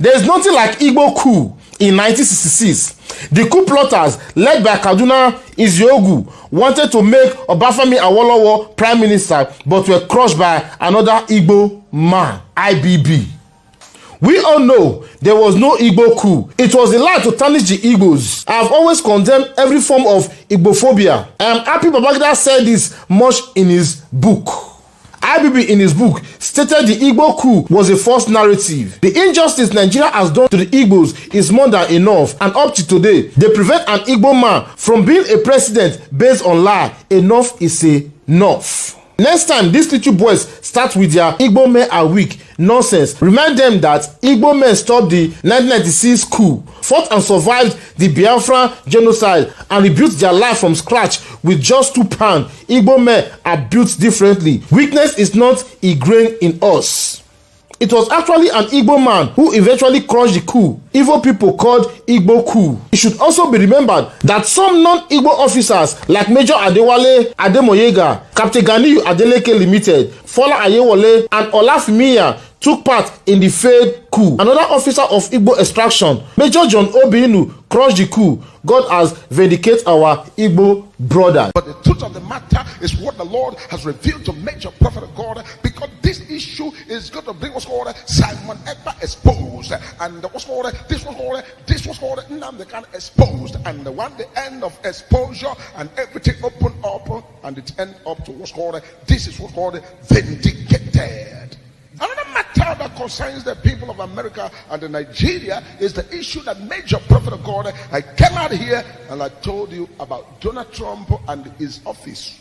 There is nothing like Igbo coup in 1966. The coup plotters, led by Kaduna Iziogu, wanted to make Obafemi Awolowo prime minister, but were crushed by another Igbo man, IBB. We all know there was no Igbo coup. It was a lie to tarnish the Igbos. I have always condemned every form of Igbophobia. I am happy Babangida said this much in his book. IBB in his book stated the Igbo coup was a false narrative. The injustice Nigeria has done to the Igbos is more than enough, and up to today, they prevent an Igbo man from being a president based on lie. Enough is enough. Next time these little boys start with their Igbo men are weak nonsense, remind them that Igbo men stopped the 1996 coup, fought and survived the Biafra genocide, and rebuilt their life from scratch with just £2. Igbo men are built differently. Weakness is not ingrained in us. It was actually an Igbo man who eventually crushed the coup. Igbo people called Igbo coup. It should also be remembered that some non-Igbo officers like Major Adewale Ademoyega, Captain Ganiyu Adeleke Limited, Fola Ayewole, and Olafimiya took part in the failed coup. Another officer of Igbo extraction, Major John Obinu, crushed the coup. God has vindicated our Igbo brothers. But the truth of the matter is what the Lord has revealed to Major Prophet of God, because this issue is going to bring what's called Simon Ekpa exposed, and what's called this was called Nnamdi Kanu exposed, and when the end of exposure and everything open up, and it end up to what's called this is what's called vindicated. Another matter that concerns the people of America and Nigeria is the issue that Major Prophet of God, I came out here and I told you about Donald Trump and his office.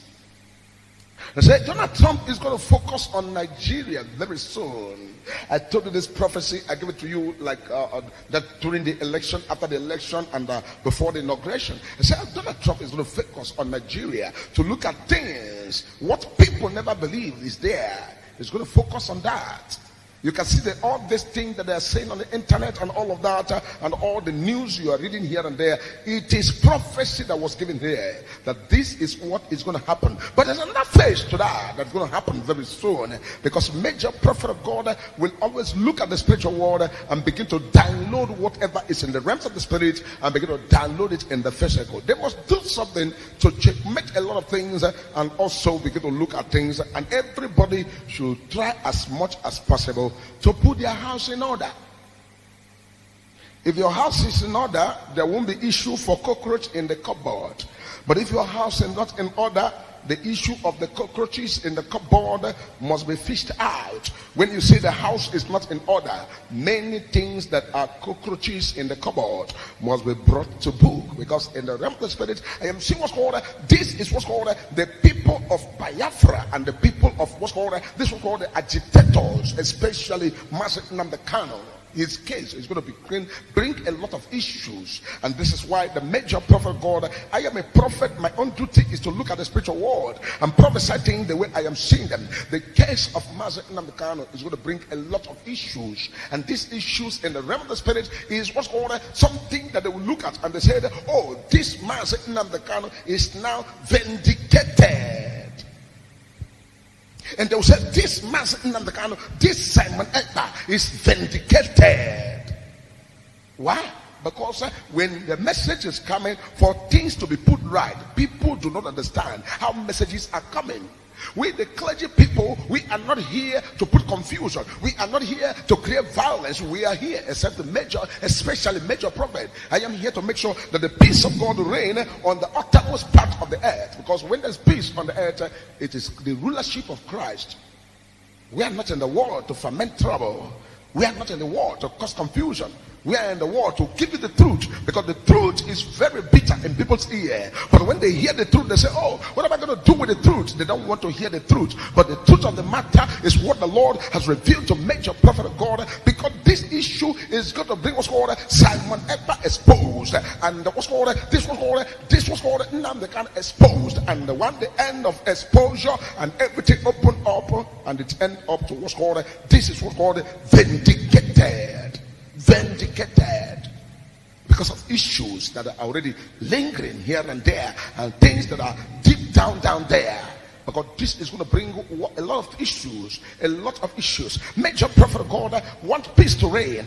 I said Donald Trump is going to focus on Nigeria very soon. I told you this prophecy. I give it to you like that during the election, after the election, and before the inauguration. I said Donald Trump is going to focus on Nigeria to look at things what people never believed is there. He's going to focus on that. You can see that all this thing that they are saying on the internet and all of that, and all the news you are reading here and there, it is prophecy that was given here, that this is what is going to happen. But there's another phase to that that's going to happen very soon, because Major Prophet of God will always look at the spiritual world and begin to download whatever is in the realms of the spirit and begin to download it in the physical. They must do something to checkmate a lot of things and also begin to look at things, and everybody should try as much as possible to put their house in order. If your house is in order, there won't be issue for cockroach in the cupboard. But if your house is not in order, the issue of the cockroaches in the cupboard must be fished out. When you say the house is not in order, many things that are cockroaches in the cupboard must be brought to book, because in the realm of the spirit, I am seeing what's called, this is what's called the people of Biafra and the people of what's called, this was called the agitators, especially Master Nnamdi Kanu. His case is going to bring a lot of issues, and this is why the Major Prophet of God, I am a prophet. My own duty is to look at the spiritual world and prophesy things the way I am seeing them. The case of Master Nnamdi Kanu is going to bring a lot of issues, and these issues in the realm of the spirit is what's called something that they will look at and they say, oh, this Master Nnamdi Kanu is now vindicated. And they will say, this Master Nnamdi Kanu, this Simon Ekpa is vindicated. Why? Because when the message is coming for things to be put right, people do not understand how messages are coming. We, the clergy people, we are not here to put confusion. We are not here to create violence. We are here, except the major, especially Major Prophet. I am here to make sure that the peace of God reign on the uttermost part of the earth. Because when there's peace on the earth, it is the rulership of Christ. We are not in the world to foment trouble. We are not in the world to cause confusion. We are in the world to give you the truth, because the truth is very bitter in people's ear. But when they hear the truth, they say, oh, what am I going to do with the truth? They don't want to hear the truth. But the truth of the matter is what the Lord has revealed to Major Prophet of God, because this issue is going to bring what's called Simon Ekpa exposed, and what's called this was called Nnamdi Kanu exposed, and when the end of exposure and everything open up, and it end up to what's called, this is what's called vindicated. Vindicated, because of issues that are already lingering here and there, and things that are deep down there, because this is going to bring a lot of issues. Major Prophet of God want peace to reign.